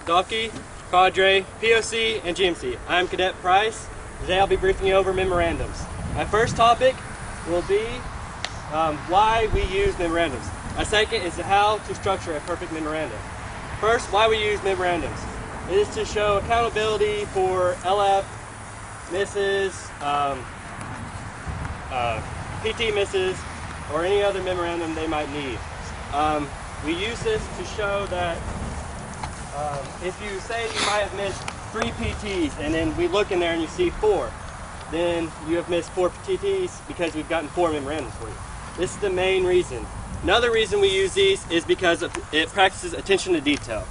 Docky, Cadre, POC, and GMC. I'm Cadet Price. Today I'll be briefing you over memorandums. My first topic will be why we use memorandums. My second is how to structure a perfect memorandum. First, why we use memorandums. It is to show accountability for Llab misses, PT misses, or any other memorandum they might need. We use this to show that if you say you might have missed 3 PTs and then we look in there and you see 4, then you have missed 4 PTs because we've gotten 4 memorandums for you. This is the main reason. Another reason we use these is because it practices attention to detail.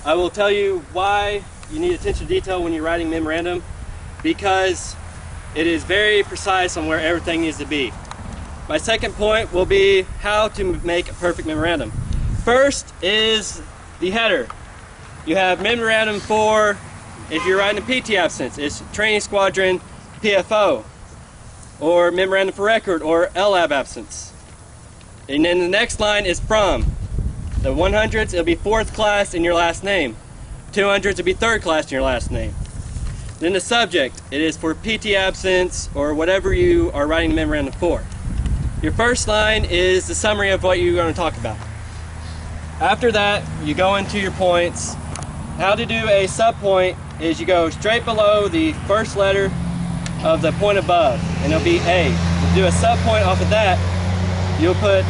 I will tell you why you need attention to detail when you're writing memorandum, because it is very precise on where everything needs to be. My second point will be how to make a perfect memorandum. First is the header. You have memorandum for, if you're writing a PT absence, it's training squadron PFO, or memorandum for record, or Llab absence. And then the next line is from. The 100s, it'll be 4th class in your last name. 200s, it'll be 3rd class in your last name. Then the subject, it is for PT absence or whatever you are writing the memorandum for. Your first line is the summary of what you're going to talk about. After that, you go into your points. How to do a subpoint is you go straight below the first letter of the point above, and it'll be A. To do a subpoint off of that, you'll put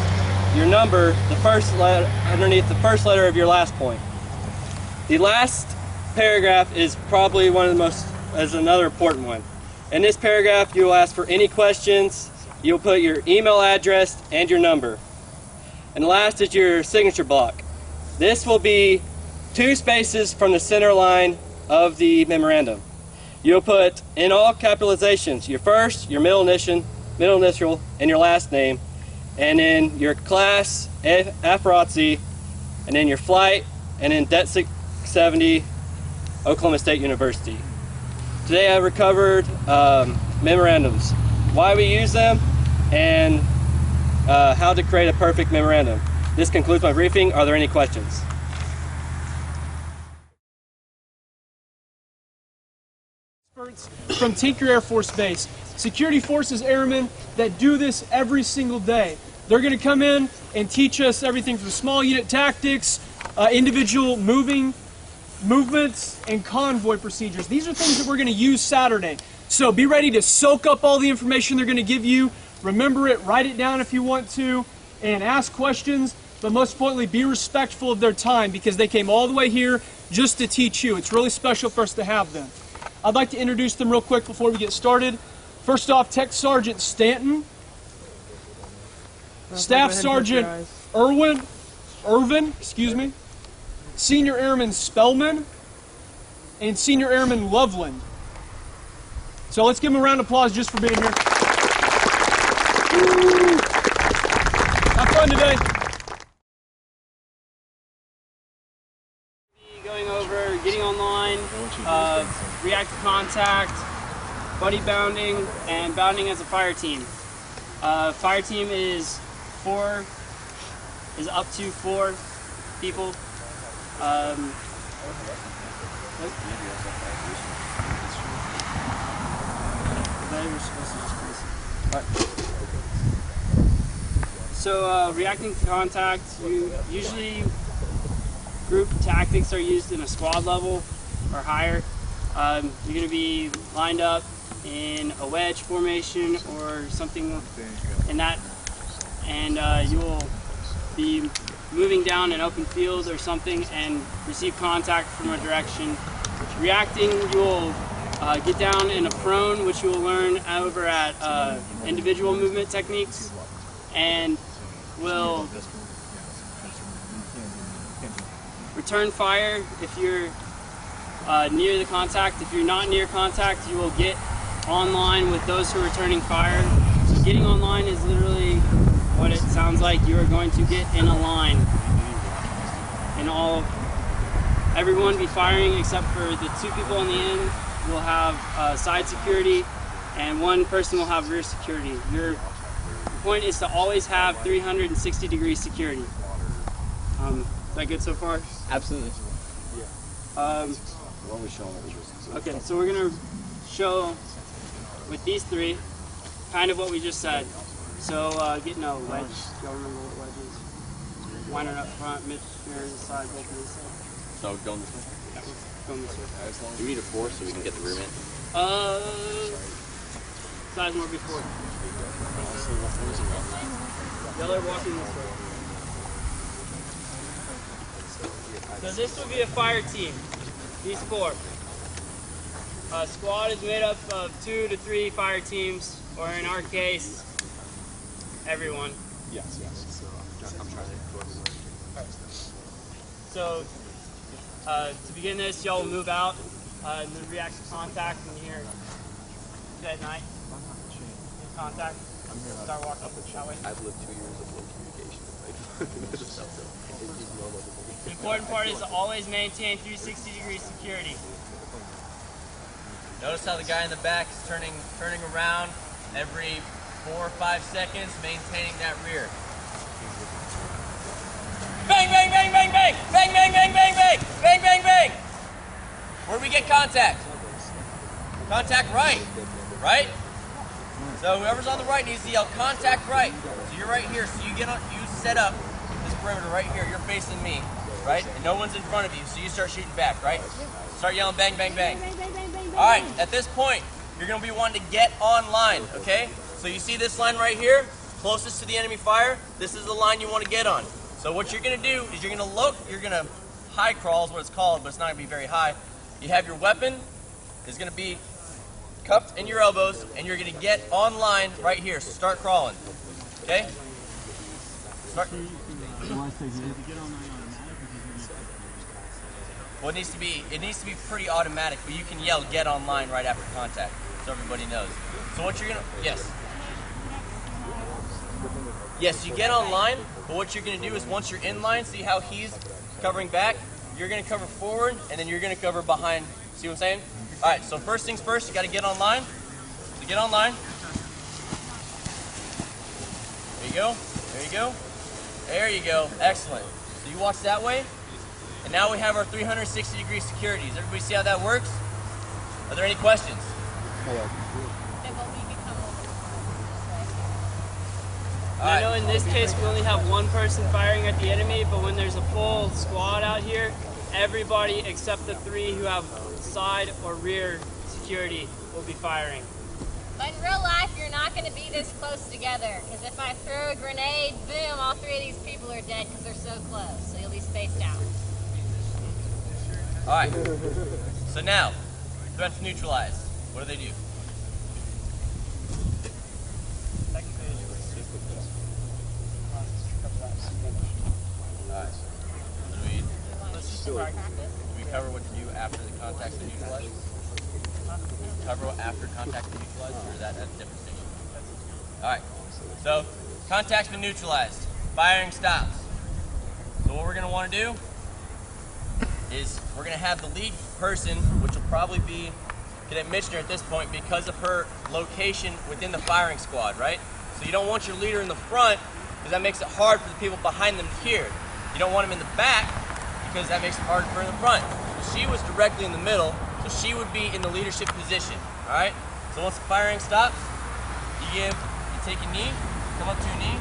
your number, the first letter, underneath the first letter of your last point. The last paragraph is probably another important one. In this paragraph, you will ask for any questions. You'll put your email address and your number. And last is your signature block. This will be 2 spaces from the center line of the memorandum. You'll put in all capitalizations your first, your middle initial, and your last name, and then your class, AFROTC, and then your flight, and then Det 670, Oklahoma State University. Today I recovered memorandums, why we use them, and how to create a perfect memorandum. This concludes my briefing. Are there any questions? From Tinker Air Force Base, security forces airmen that do this every single day. They're going to come in and teach us everything from small unit tactics, individual movements, and convoy procedures. These are things that we're going to use Saturday. So be ready to soak up all the information they're going to give you. Remember it, write it down if you want to, and ask questions, but most importantly, be respectful of their time because they came all the way here just to teach you. It's really special for us to have them. I'd like to introduce them real quick before we get started. First off, Tech Sergeant Stanton, Staff Sergeant Irvin, Senior Airman Spellman, and Senior Airman Loveland. So let's give them a round of applause just for being here. Woo! Have fun today. Going over getting online, react to contact, buddy bounding, and bounding as a fire team. Fire team is up to 4 people. So reacting to contact, usually group tactics are used in a squad level or higher. You're going to be lined up in a wedge formation or something in that, and you will be moving down an open field or something and receive contact from a direction. Reacting, you will get down in a prone, which you will learn over at individual movement techniques, and will return fire if you're near the contact. If you're not near contact, you will get online with those who are returning fire. So getting online is literally what it sounds like. You are going to get in a line, and everyone be firing except for the 2 people on the end will have side security, and 1 person will have rear security. Your point is to always have 360-degree security. Is that good so far? Absolutely. Yeah. What are we showing? Okay, so we're gonna show with these three kind of what we just said. So getting a wedge. Y'all remember what wedge is? Winding up front, mid-spear, side, both of these sides. So going this way? Yeah, going this way. Do we need a four so we can get the rear man? Size more before. Y'all are walking this way. So this will be a fire team. These four. A squad is made up of 2 to 3 fire teams, or in our case, everyone. Yes. I'm trying to go everywhere. So to begin this, y'all will move out and then react to contact when you hear at night. In contact. Start walking up that way. I've lived 2 years of low communication. The important part is to always maintain 360-degree security. Notice how the guy in the back is turning around every 4 or 5 seconds, maintaining that rear. Bang, bang, bang, bang, bang! Bang, bang, bang, bang, bang! Bang, bang, bang! Where do we get contact? Contact right, right? So whoever's on the right needs to yell contact right. So you're right here, so you set up this perimeter right here. You're facing me, right? And no one's in front of you, so you start shooting back, right? Start yelling bang, bang, bang. All right, at this point, you're gonna be wanting to get online, okay? So you see this line right here, closest to the enemy fire, this is the line you wanna get on. So what you're gonna do is you're gonna high crawl is what it's called, but it's not gonna be very high. You have your weapon, is gonna be cupped in your elbows, and you're gonna get online right here, so start crawling, okay? Start. Well, it needs to be pretty automatic, but you can yell "get online" right after contact, so everybody knows. So what you're gonna, yes, you get online, but what you're gonna do is once you're in line, see how he's covering back, you're gonna cover forward, and then you're gonna cover behind. See what I'm saying? All right. So first things first, you got to get online. So get online. There you go. There you go. There you go. Excellent. So you watch that way. And now we have our 360-degree security. Does everybody see how that works? Are there any questions? I know in this case we only have one person firing at the enemy, but when there's a full squad out here, everybody except the 3 who have side or rear security will be firing. But in real life, you're not going to be this close together, because if I throw a grenade, boom, all 3 of these people are dead because they're so close. So you'll be spaced out. All right. So now, threats neutralized. What do they do? Alright. Do we cover what to do after the contact's been neutralized? Cover after contact's been neutralized, or is that at a different station? Alright. So, contact's been neutralized. Firing stops. So what we're going to want to do is we're going to have the lead person, which will probably be Cadet Michener at this point because of her location within the firing squad, right? So you don't want your leader in the front because that makes it hard for the people behind them to hear. You don't want him in the back because that makes it hard for in the front. So she was directly in the middle, so she would be in the leadership position, all right? So once the firing stops, you take a knee, come up to a knee,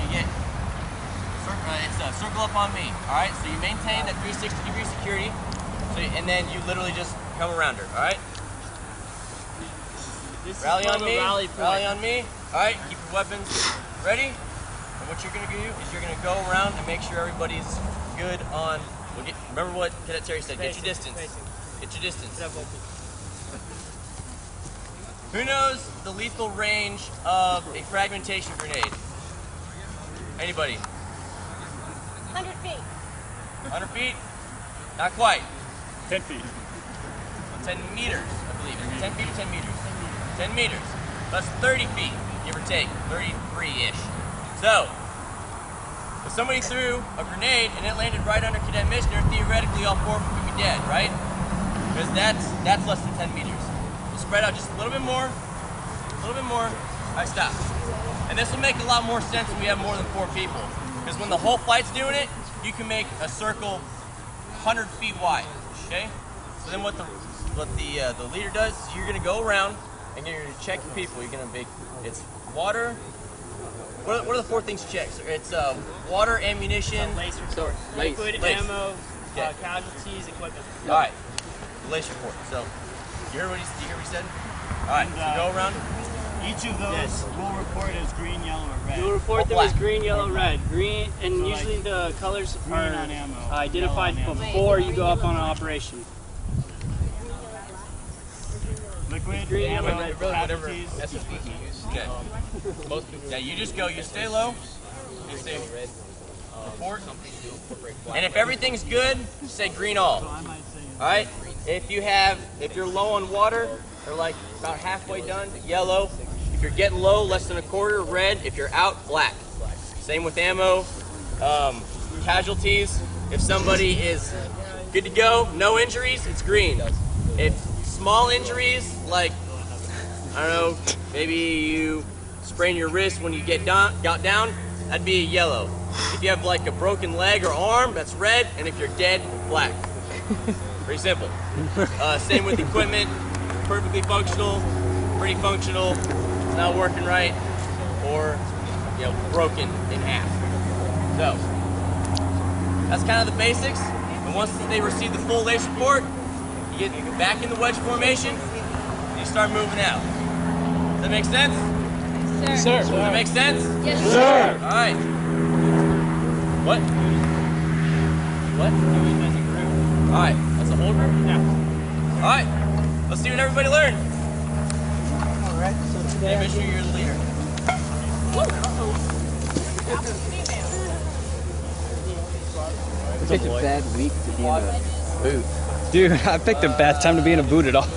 you get, it's a circle up on me, all right? So you maintain that 360-degree security, and then you literally just come around her, all right? Rally on me, rally on me, all right? Keep your weapons ready. And what you're going to do is you're going to go around and make sure everybody's good on, remember what Cadet Terry said, get your distance. Get your distance. Who knows the lethal range of a fragmentation grenade? Anybody? 100 feet. 100 feet? Not quite. 10 feet. 10 meters, I believe. 10 feet or 10 meters? 10 meters. That's 30 feet, give or take. 33-ish. So, if somebody threw a grenade and it landed right under Cadet Michener, theoretically all 4 of them could be dead, right? Because that's less than 10 meters. We'll spread out just a little bit more, a little bit more. All right, stop. And this will make a lot more sense when we have more than 4 people. Because when the whole flight's doing it, you can make a circle 100 feet wide. Okay. So then what the leader does is you're gonna go around and you're gonna check your people. You're gonna make it's water. What are the 4 things to check? So it's water, ammunition, Lace report. Liquid, lace. ammo, Okay. casualties, equipment. All right. Lace report. So you hear what he said? All right. So go around. Each of those will report as green, yellow, or red. You'll report them as green, yellow, red. Green, and So, usually the colors green are on ammo, identified yellow on ammo. before you go up on an operation. Liquid, Green, ammo, yellow, red. Really, whatever casualties. SSP you use. Okay. Most people. Yeah, you just go. You stay low. You stay report. And if everything's good, say green all. All right. If you're low on water, or like about halfway done, yellow. If you're getting low, less than a quarter, red. If you're out, black. Same with ammo. Casualties. If somebody is good to go, no injuries, it's green. If small injuries, like I don't know, maybe you sprain your wrist when you got down, that'd be a yellow. If you have like a broken leg or arm, that's red, and if you're dead, black. Pretty simple. Same with equipment, perfectly functional, pretty functional, it's not working right, or broken in half. So that's kind of the basics. And once they receive the full lace report, you get back in the wedge formation, and you start moving out. Does that make sense? Sir. Does that make sense? Yes, All right. What? What? All right. That's a whole group? Yeah. All right. Let's see what everybody learned. All right. So Hey, make sure you're the leader. I picked a bad week to be in a boot. Dude, I picked a bad time to be in a boot at all.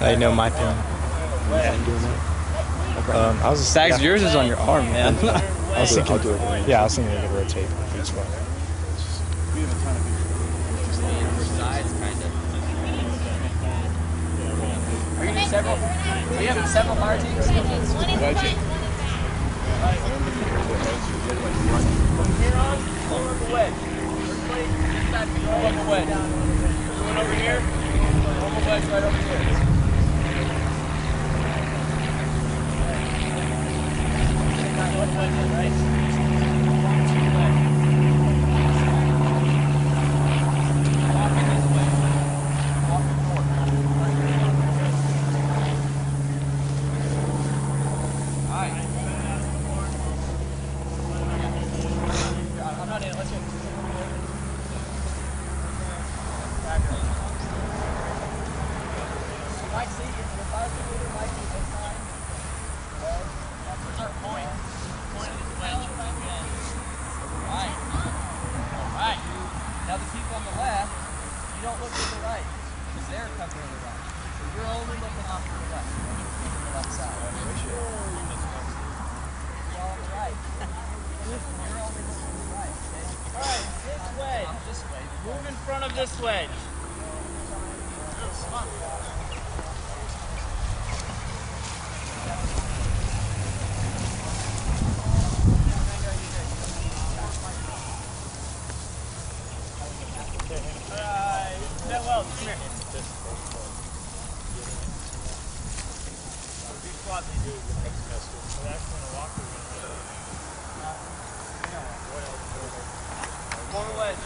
I know my thing. I was just, Stags, yours is on your arm, man. I was thinking, yeah, I was thinking we could rotate each one. Are you several? Are you having several fire teams? From here on, form a wedge. Everybody, get that form a wedge. Everyone over here, form a wedge right over here. Now the people on the left, you don't look to the right, because they're covering the right. So you're only looking off to the left, the left side. You're all on the right. You're only looking to the right, okay? All right, this wedge. This way. Move in front of this wedge. Well, come here. Form a wedge.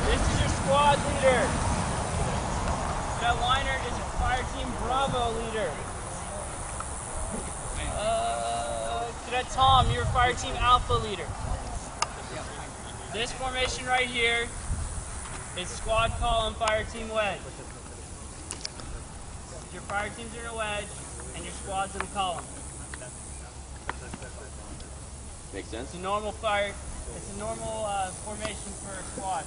This is your squad leader. That liner is your fire team Bravo leader. Cadet Tom, you're fire team Alpha leader. This formation right here is squad column fire team wedge. Your fire team's in a wedge and your squad's in a column. Makes sense? It's a normal formation for a squad.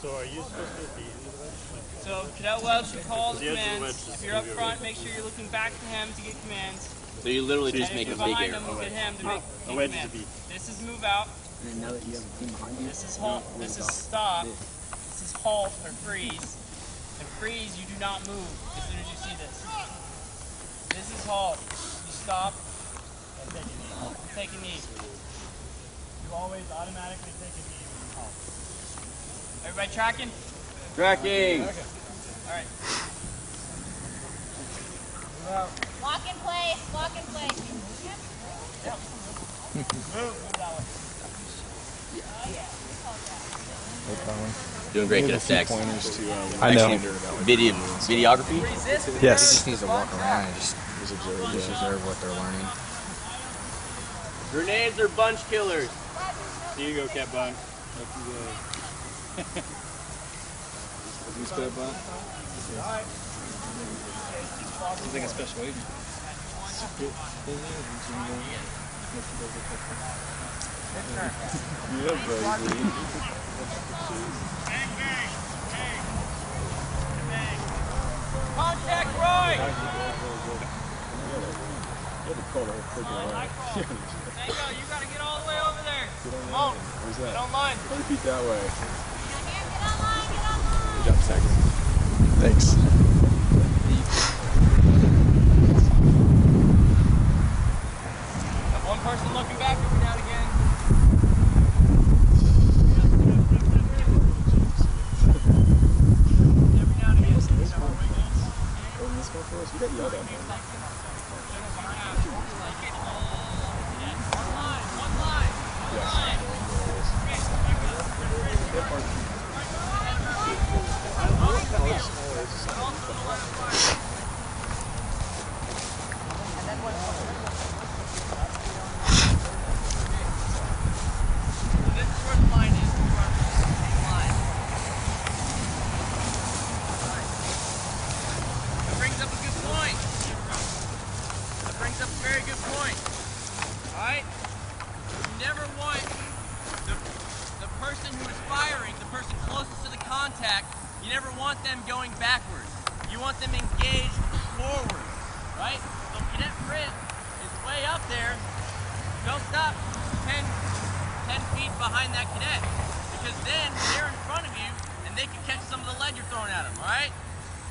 So are you supposed to be in the wedge? So Cadet Welch should call the The edge of the commands. wedge If you're up front, make sure you're looking back to him to get commands. So you literally And if you're behind him, look at him to make A wedge is a commands. beat. This is move out. And now that you have a team behind you, This is halt. This is stop. This is halt or freeze. And freeze, you do not move as soon as you see this. This is halt. You stop. And take a knee. always automatically take a knee when you halt. Everybody tracking? Tracking. All right. Lock in place, lock in place. Yep. Move that way. Doing great, get us next. I know. Videography? Yes. Just needs to walk around and just observe what they're learning. Grenades are bunch killers. Here you go, Cat Bun. You step up. He's like a special agent. Yeah, baby. Contact right! Tango, you gotta get all the way over there. Come on. Where's that? Get online. 30 feet that way. Get online, get online. Good job, Sax. Thanks. Got one person looking back, looking down again. Every now and again. This one for us? You got yelled at. You never want them going backwards. You want them engaged forward, right? So cadet Fritz is way up there. Don't stop 10 feet behind that cadet, because then they're in front of you and they can catch some of the lead you're throwing at them, all right?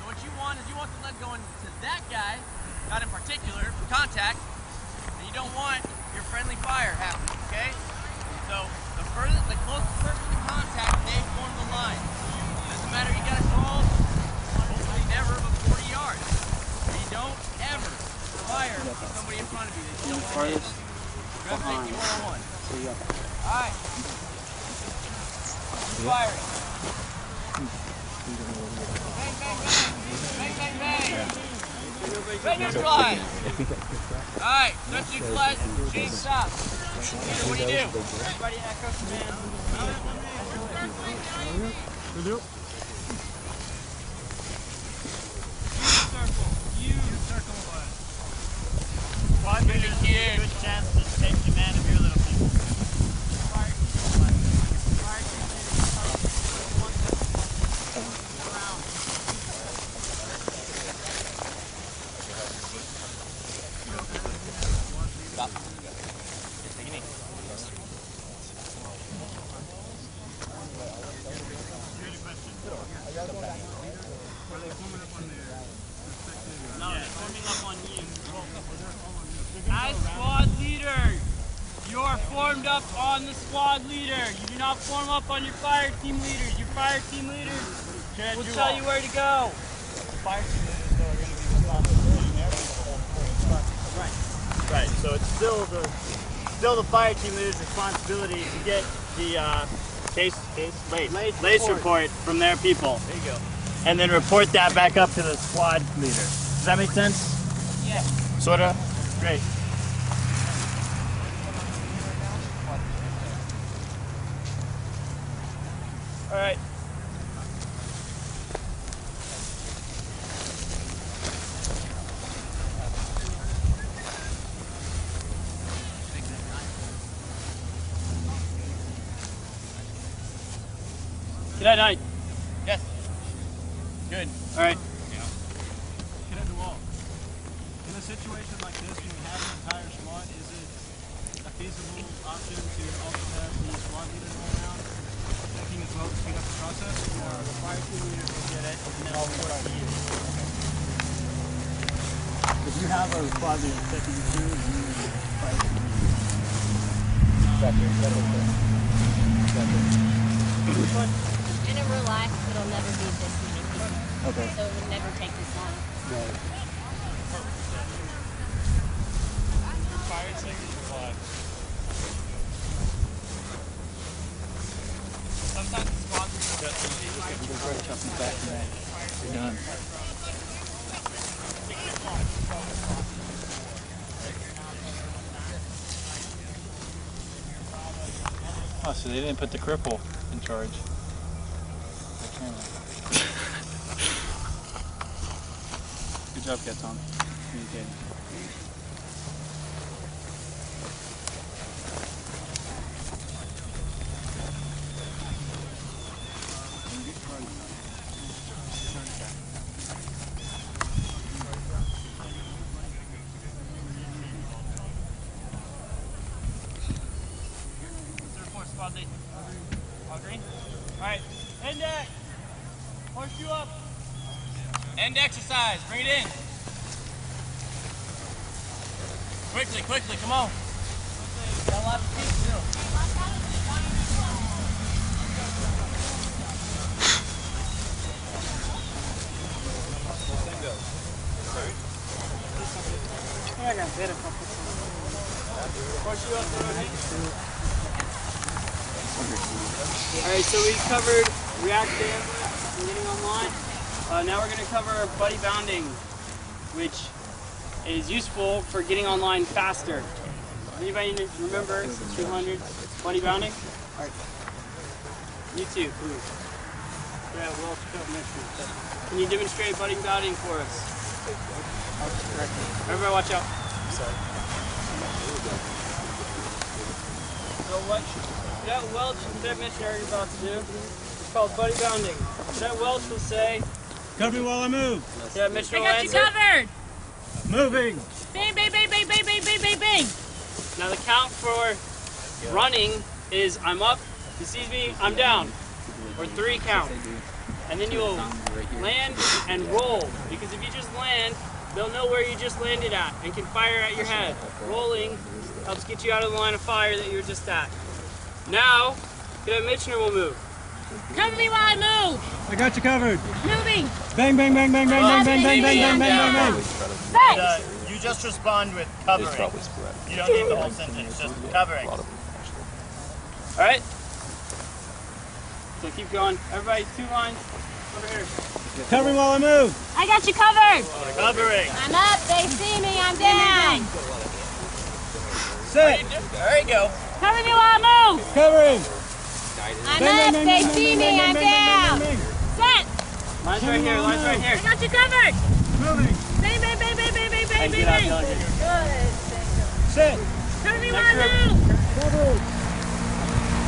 So what you want is you want the lead going to that guy, not in particular, for contact, and you don't want your friendly fire happening, okay? So the closest person to contact, they form the line. Doesn't matter, you gotta crawl, hopefully never, but 40 yards. But you don't ever fire somebody in front of you. They don't farthest behind. Alright. Keep firing. Bang, bang, bang. Bang, bang, bang. Bang, neutralize. Alright, let's neutralize. Change stop. What do you do? Everybody echo command. Squad leader, good chance to take command of your little people. Stop. As squad leader, you are formed up on the squad leader. You do not form up on your fire team leaders. Your fire team leaders will tell you where to go. Fire team leaders though are going to be responsible for doing everything. Right. So it's still the fire team leader's responsibility to get the lace report from their people. There you go. And then report that back up to the squad leader. Does that make sense? Yeah. Sorta? Great. All right. Good night. Yes. Good. All right. Cadet DeWalt, in a situation like this, when we have an entire squad, is it a feasible option to also have the squad leader go around checking as well to speed up the process? No, the fire team leader will get it, and then I'll report to you. If you have a squad leader checking you through, you fire team leader. In a real life, it'll never be this many people. Okay. So it would never take this long. Fire extinguisher flag. Sometimes the squads You're done. Oh, so they didn't put the cripple in charge. Good job, Gaton. Communicating. squad lead. All green? Alright, end deck. Horseshoe up. End exercise, bring it in. Quickly, quickly, come on. Got a lot of feet still. I got better couple. Horseshoe up, throw Alright, so we covered React Damage and getting online. Now we're going to cover buddy bounding, which is useful for getting online faster. Anybody remember 200 buddy bounding? Alright. You too, please. Yeah, well, Can you demonstrate buddy bounding for us? Everybody watch out. Sorry. So what Cadet Welch and Cadet Mitchell are about to do is called buddy bounding. Cadet Welch will say, Cover me while I move. Cadet Mitchell will I got you answer. covered. Moving. Bang, bang, bang, bang, bang, bang, bang, bang, bang. Now the count for running is I'm up, he sees me, I'm down. Or 3 count. And then you'll land and roll. Because if you just land, they'll know where you just landed at and can fire at your head. Rolling helps get you out of the line of fire that you were just at. Now, Cadet Mitchner will move. Cover me while I move. I got you covered. Moving. Bang, bang, bang, bang, bang, bang, bang, bang, bang, bang, bang, bang. Thanks. You just respond with covering. You don't need the whole sentence, just covering. Alright? So keep going. Everybody, 2 lines. Over here. Cover me while I move. I got you covered. Covering. I'm up. They see me. I'm down. Set. There you go. Cover me while I move. Covering. I'm up. They see me. I'm down. Set. Line's right here. Line's right here. I got you covered. Moving. Bang, bang, bang, bang, bang, bang, bang, Hey, bang, get out, bang. get out, get out. Good. Set. Cover me while Next I group. move. Cover.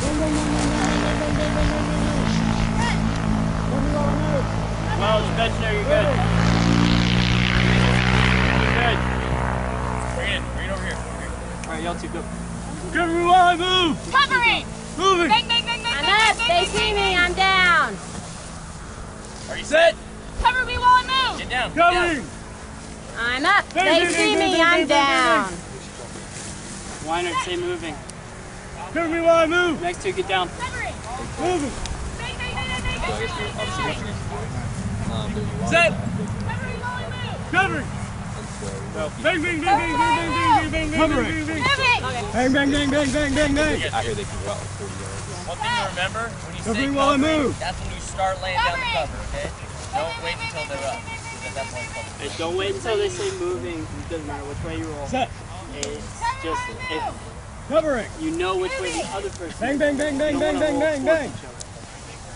Bang, bang, bang, bang, bang, bang, bang, bang, bang, bang, bang. Cover me while I move. Welch, Mitchner, you're good. You're good. Bring it in. Bring it over here. Alright, y'all 2 go. Cover me while I move. Covering. Moving. Bang, bang, bang, bang, I'm up. They see me. I'm down. Are you set? Cover me while I move. Get down. Covering. I'm up. Bang, They bang, see bang, me. bang, I'm bang, bang, down. Weiner, stay moving. Cover me while I move. Next 2, get down. Covering. Moving. Bang, bang, bang, bang, bang, bang, bang, bang. Set. Cover me while I move. Covering. Bang, bang, bang, bang, bang, bang, bang, bang, bang, Moving. bang, bang, bang, bang, bang, bang, bang. One thing to remember, when you say Covering while I covering, move. that's when you start laying down the cover, okay? Don't wait until they're up. Because that's when it's called. Hey, don't wait until they say moving. It doesn't matter which way you roll. Set. It's just if Covering. you know which way the other person Bang, bang, bang, bang, you bang, don't bang, wanna bang, roll bang. towards each other,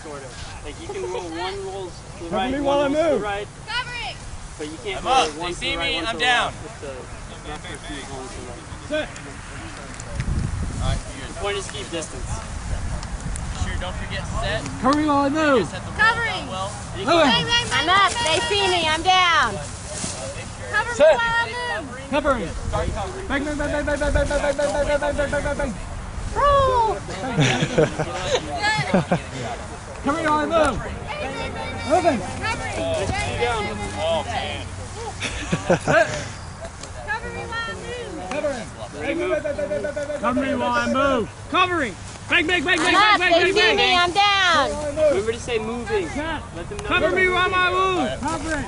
sort of. Like you can roll one rolls to the Cover right, me one while I rolls to the move. right, Covering. but you can't I'm roll up. one They to see the right, me, one I'm to the down. left if the left person is going to the right. Set. Alright, The point is to keep distance. sure, don't forget set. Cover me while I move. Set the Covering. well. I'm up. They see me. I'm down. Cover me Set. while I move. Covering. Bang, bang, bang, bang, bang, bang, bang, bang, bang, bang, bang, bang, bang, bang, bang. Roll. Cover me while I move. Moving. Keep down. Oh, man. Cover me while I move. Covering. Ready, move. Cover me while I move. Covering. Bang, bang, bang, bang, I'm up. bang, They bang, see bang, me. bang. I'm down. Remember to say moving. Let them know. Cover me while I move. Covering.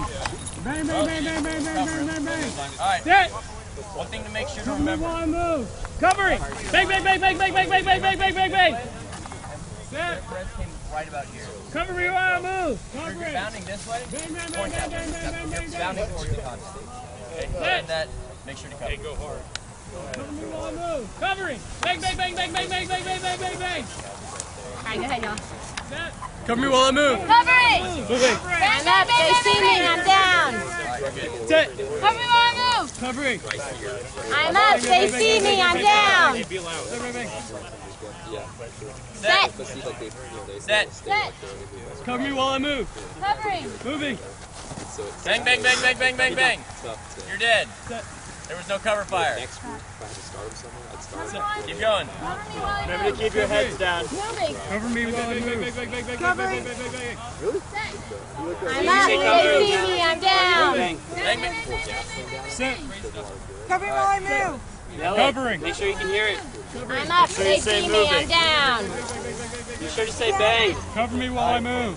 Bang, bang, bang, bang, bang, bang, bang, bang, bang. All right. Set. One thing to make sure to Cover me remember. while I move. Covering. Bang, bang, bang, bang, bang, bang, bang, bang, bang, bang, bang, bang. Set. Press came right about here. Cover me while I move. If you're bounding this way, Bang, bang, bang, point bang, that way. bang, bang, bang, bang, bang. Bounding towards the contact. Okay. And that, make sure to cover. Go hard. Cover me while I move. Covering. Bang, bang, bang, bang, bang, bang, bang, bang, bang, bang, bang. All right, go ahead, y'all. Set. Cover me while I move. Covering. Moving. I'm up. They see me. I'm down. Set. Cover me while I move. Covering. I'm up. They see me. I'm down. Set. Set. Set. Cover me while I move. Covering. Moving. Bang, bang, bang, bang, bang, bang, bang. You're dead. Set. There was no cover fire. Keep going. Remember to keep your heads down. Moving. Cover me while I move. Covering. I'm up. They see me. I'm down. Bang, bang. Set. Cover me while I move. Yell it. Covering. Make sure you can hear it. I'm up. They see me. I'm down. Be sure to say bang. Cover me while I move.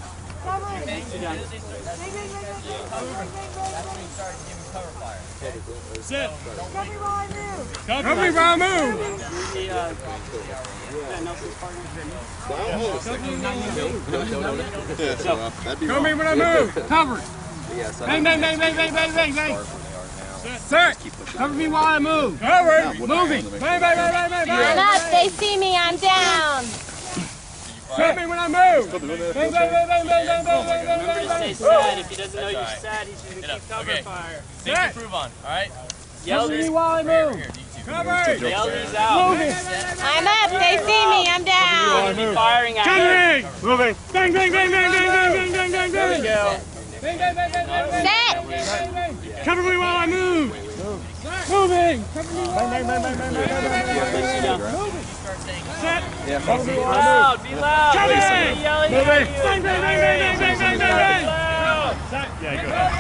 Set. Cover me while I move. Cover me while I move. Cover me when I move. Cover. Bang, bang, bang, bang, bang, bang, bang, bang. Set. Cover me while I move. Cover. Moving. Bang, bang, bang, bang, bang, I'm bang. up. They see me. I'm down. Cover me when I move. Bang, bang, bang, bang, bang, bang, bang, bang, bang, Remember to bang, say bang. sad. If he doesn't know you're sad, he's going to keep cover Okay. fire. Things to improve on, all right? Yell Cover me these, while I move. Cover. yell these out. I'm up. They see me. I'm down. Keep firing at him. Covering. Moving. Bang, bang, bang, bang, bang, bang, bang, bang, bang, There we bang. go. Bang, bang, bang, bang, bang, bang. Set. Cover me while I move. Moving. Cover me while I move. Set. Cover me Be while I move. loud. Be loud. Covering. Somebody yelling at Moving. you. Bang, bang, bang, bang, bang, bang, bang, bang.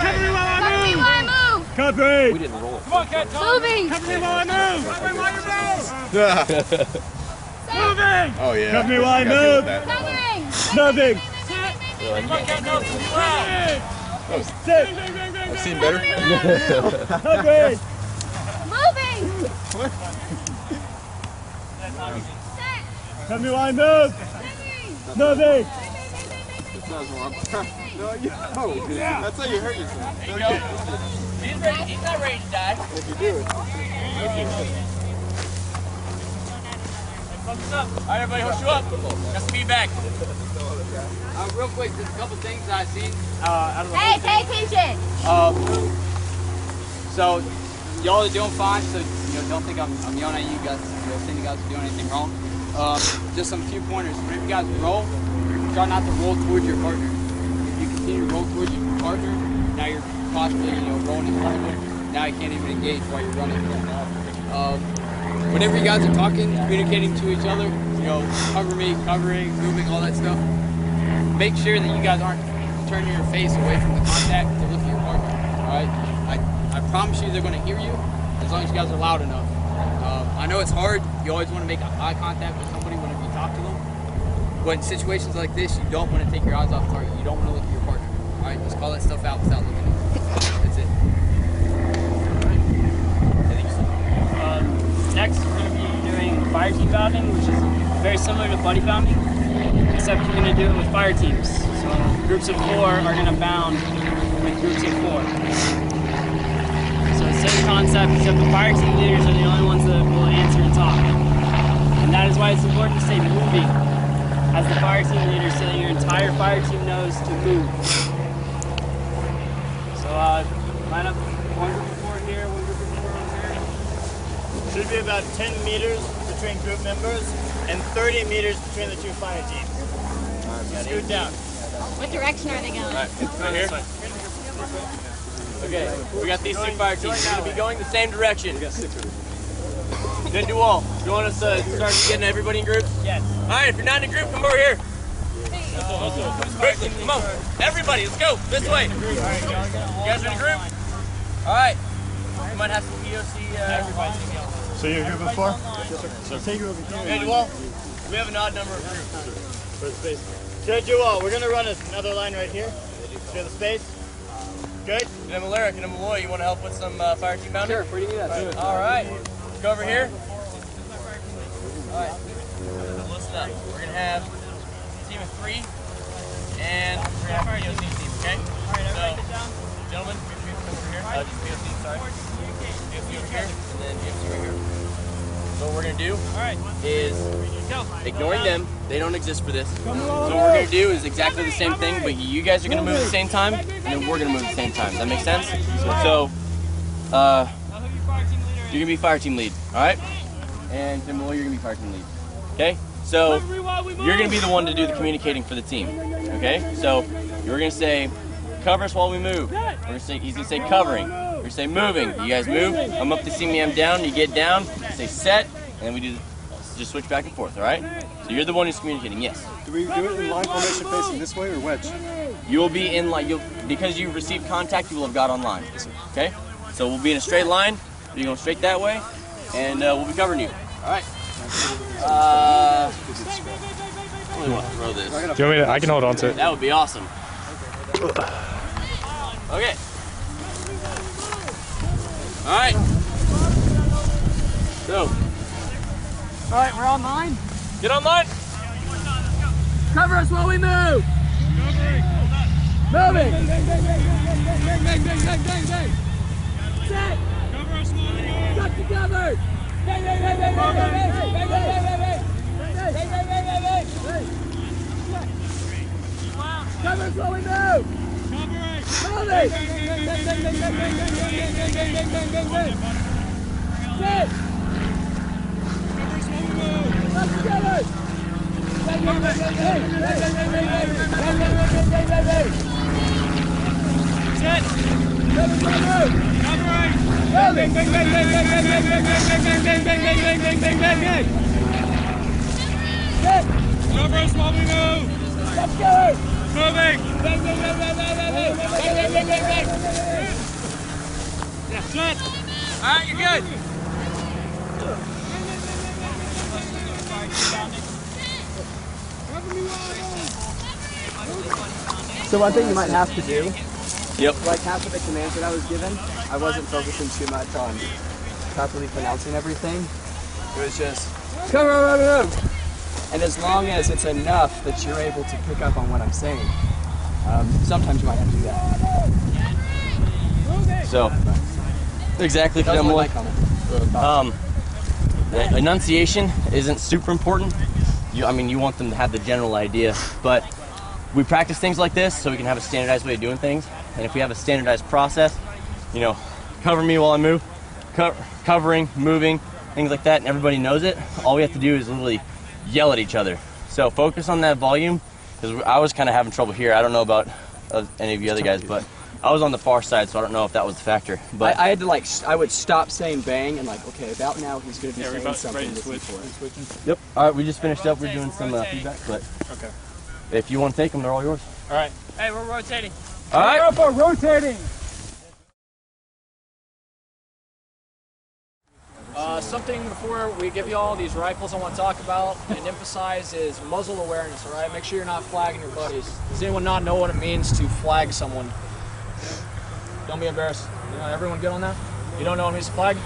Cover me while I Cover me move. while I move. Covering. Moving. Cover me while I move. Cover me while you move. Moving. Oh yeah. Cover me while I move. Covering. Moving. Sit. I've seen better. Covering. Moving. Cover me while I move. Moving. That's how you hurt yourself. He's not ready to die. If you do it. All right, everybody, hook you up. Got some feedback. Real quick, just a couple things I've seen. Hey, pay attention. So y'all are doing fine. So don't think I'm yelling at you guys. Saying you guys are doing anything wrong. Just some few pointers. Whenever you guys roll, try not to roll towards your partner. If you continue to roll towards your partner, now you're possibly rolling in front of them. Now you can't even engage while you're running. Whenever you guys are talking, communicating to each other, cover me, covering, moving, all that stuff. Make sure that you guys aren't turning your face away from the contact to look at your partner. All right. I promise you they're going to hear you as long as you guys are loud enough. I know it's hard. You always want to make eye contact with somebody whenever you talk to them. But in situations like this, you don't want to take your eyes off target. You don't want to look at your partner. All right, just call that stuff out without looking at it. That's it. Next, we're going to be doing fire team bounding, which is very similar to buddy bounding, except you're going to do it with fire teams. So groups of 4 are going to bound with groups of 4. So same concept, except the fire team leaders are the only ones that will answer and talk. And that is why it's important to say moving as the fire team leader so that your entire fire team knows to move. So line up one group of 4 here, one group of 4 over here. Should be about 10 meters between group members and 30 meters between the 2 fire teams. Scoot down. What direction are they going? Right here. Okay, we got these 2 fire teams. We're going to be going the same direction. Then do all. You want us to start getting everybody in groups? Yes. All right, if you're not in a group, come over here. Quickly, come on. Everybody, let's go. This way. You guys are in a group? All right. You might have some POC. So you're here before? Yes, sir. So take you over here. Hey, Joel, we have an odd number of groups. For the space. Okay, Joel, we're gonna run another line right here. Share the space. Good. And I'm Alaric and I'm Malloy. You want to help with some fire team boundary? Sure, where do you need that? All right. Go over here. All right. Listen up. We're going to have a team of 3 and we're going to have a POC team, okay? So, gentlemen, come over here. POC, sorry. POC over here and then POC right here. So what we're going to do is, ignoring them, they don't exist for this. So what we're going to do is exactly the same thing, but you guys are going to move at the same time, and then we're going to move at the same time. Does that make sense? So, you're going to be fire team lead, alright? And then Malloy, you're going to be fire team lead. Okay? So, you're going to be the one to do the communicating for the team. Okay? So, you're going to say, cover us while we move. He's going to say covering. We're going to say moving. You guys move. I'm up to see me, I'm down. You get down. Say set. And then we do just switch back and forth, alright? So you're the one who's communicating, yes. Do we do it in line formation facing this way or wedge? You will be in line, because you received contact, you will have got on line. Okay? So we'll be in a straight line. You're going straight that way. And we'll be covering you. Alright. I really want to throw this. Do you want me to? I can hold on to it. That would be awesome. Okay. Alright. So. Alright, we're online. Get online. Cover us while we move. Moving. Set. Cover us while we move. Duck together. Cover us while we move. Moving. Set. Duck together. Set. Cover us while we move. Moving. Set. All right, you're good. So one thing you might have to do, Yep. like half of the commands that I was given, I wasn't focusing too much on properly pronouncing everything. It was just, cover. And as long as it's enough that you're able to pick up on what I'm saying, sometimes you might have to do that. So, exactly for them, my comment. the enunciation isn't super important. I mean, you want them to have the general idea, but we practice things like this so we can have a standardized way of doing things. And if we have a standardized process, you know, cover me while I move, covering, moving, things like that, and everybody knows it, all we have to do is literally yell at each other. So focus on that volume, because I was kind of having trouble here. I don't know about any of you other guys, but I was on the far side, so I don't know if that was the factor. But I had to I would stop saying bang and like, okay, about now he's going to be saying something. Yep. All right, we just finished up. We're doing some feedback, but Okay. if you want to take them, they're all yours. All right. Hey, we're rotating. All right. For rotating. Something before we give you all these rifles I want to talk about and emphasize is muzzle awareness, all right? Make sure you're not flagging your buddies. Does anyone not know what it means to flag someone? Don't be embarrassed. You know, everyone good on that? You don't know what it means to flag?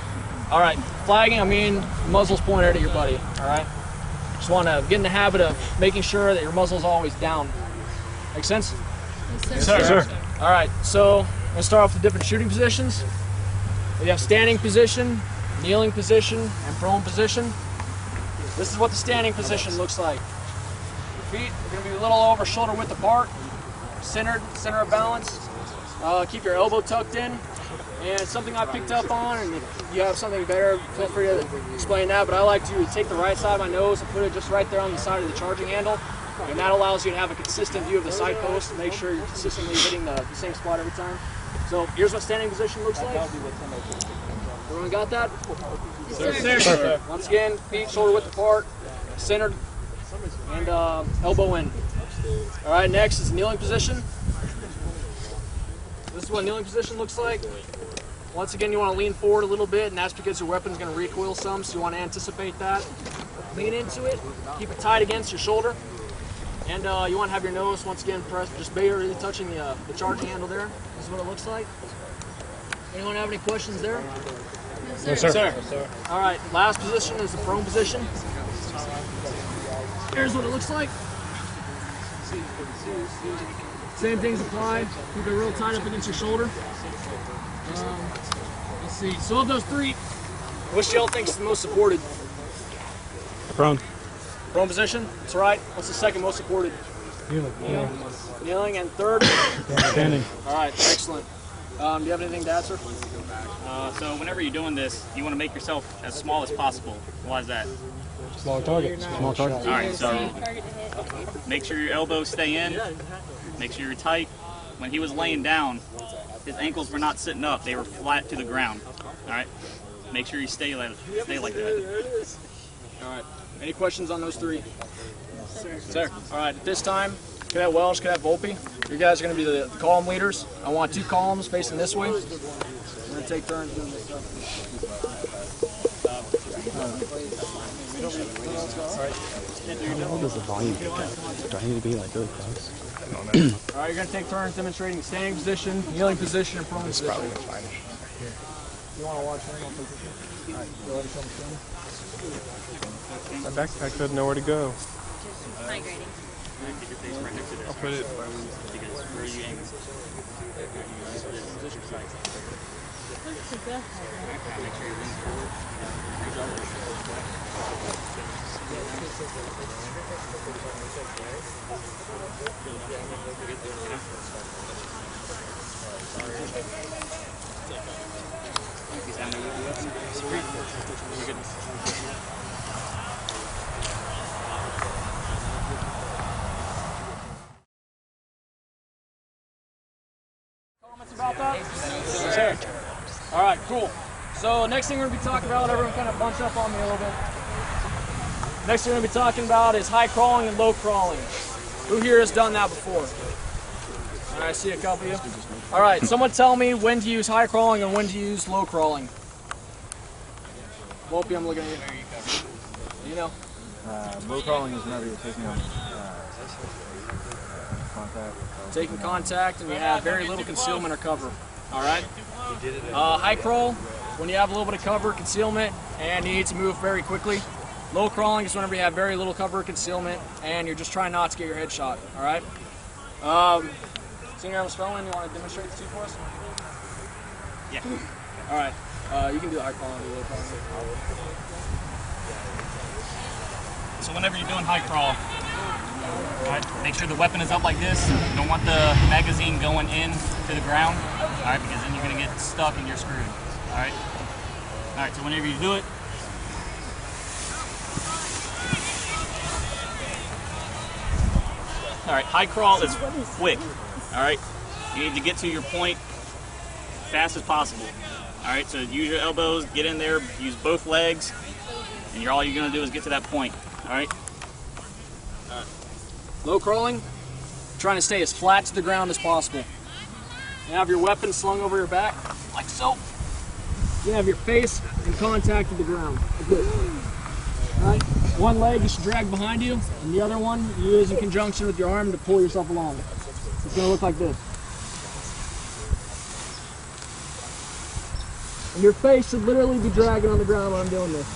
All right, flagging, I mean muzzle's pointed at your buddy, all right? Just want to get in the habit of making sure that your muzzle's always down. Make sense? Yes, sir. All right, so we'll start off with different shooting positions. We have standing position, kneeling position, and prone position. This is what the standing position looks like. Your feet are going to be a little over shoulder width apart, centered, center of balance. Keep your elbow tucked in. And something I picked up on, and if you have something better, feel free to explain that, but I like to take the right side of my nose and put it just right there on the side of the charging handle. And that allows you to have a consistent view of the side post and make sure you're consistently hitting the same spot every time. So here's what standing position looks like. Everyone got that? Sir. Once again, feet shoulder width apart, centered, and elbow in. All right, next is kneeling position. This is what kneeling position looks like. Once again, you want to lean forward a little bit, and that's because your weapon's going to recoil some, so you want to anticipate that. Lean into it, keep it tight against your shoulder, and you want to have your nose, once again, pressed, just barely touching the charging handle there. This is what it looks like. Anyone have any questions there? Yes, sir. Yes, sir. All right, last position is the prone position. Here's what it looks like. Same things apply. Keep it real tight up against your shoulder. Let's see. So of those three, which y'all think is the most supported? Prone. Prone position. That's right. What's the second most supported? Kneeling. Kneeling. And third? Standing. All right. Excellent. Do you have anything to add, sir? So whenever you're doing this, you want to make yourself as small as possible. Why is that? Small target. Small target. All right, so make sure your elbows stay in. Make sure you're tight. When he was laying down, his ankles were not sitting up; they were flat to the ground. All right. Make sure you stay like that. All right. Any questions on those three? Sir. All right. At this time, Cadet Welsh, Cadet Volpe, you guys are going to be the column leaders. I want 2 columns facing this way. We're going to take turns doing this stuff. How loud does the volume pick up? Do I need to be like really close? I don't know. All right, you're going to take turns demonstrating standing position, kneeling position, and prone position. Probably fine. You want to watch hang on position? All right, go ahead and come stand. My backpack doesn't know where to go. Migrating. I'll put it. Where are you aiming? Comments about that? Sure. All right, cool. So next thing we're going to be talking about, everyone kind of bunch up on me a little bit. Next thing we're going to be talking about is high crawling and low crawling. Who here has done that before? All right, I see a couple of you. All right, someone tell me when to use high crawling and when to use low crawling. Volpe, I'm looking at you. You know? Low crawling is whenever you're taking contact. Taking contact and you have very little concealment or cover. All right? High crawl, when you have a little bit of cover, concealment, and you need to move very quickly. Low crawling is whenever you have very little cover, concealment, and you're just trying not to get your head shot. All right? Senior Arms Felon, you want to demonstrate the two for us? Yeah. All right. You can do the high crawling and low crawling. So whenever you're doing high crawl, right, make sure the weapon is up like this. You don't want the magazine going in to the ground, all right, because then you're going to get stuck and you're screwed. All right. All right. So whenever you do it, all right. High crawl is quick. All right. You need to get to your point fast as possible. All right. So use your elbows, get in there, use both legs, and all you're going to do is get to that point. All right. Low crawling, trying to stay as flat to the ground as possible. You have your weapon slung over your back, like so. You have your face in contact with the ground. Good. All right. One leg you should drag behind you, and the other one you use in conjunction with your arm to pull yourself along. It's going to look like this. And your face should literally be dragging on the ground when I'm doing this.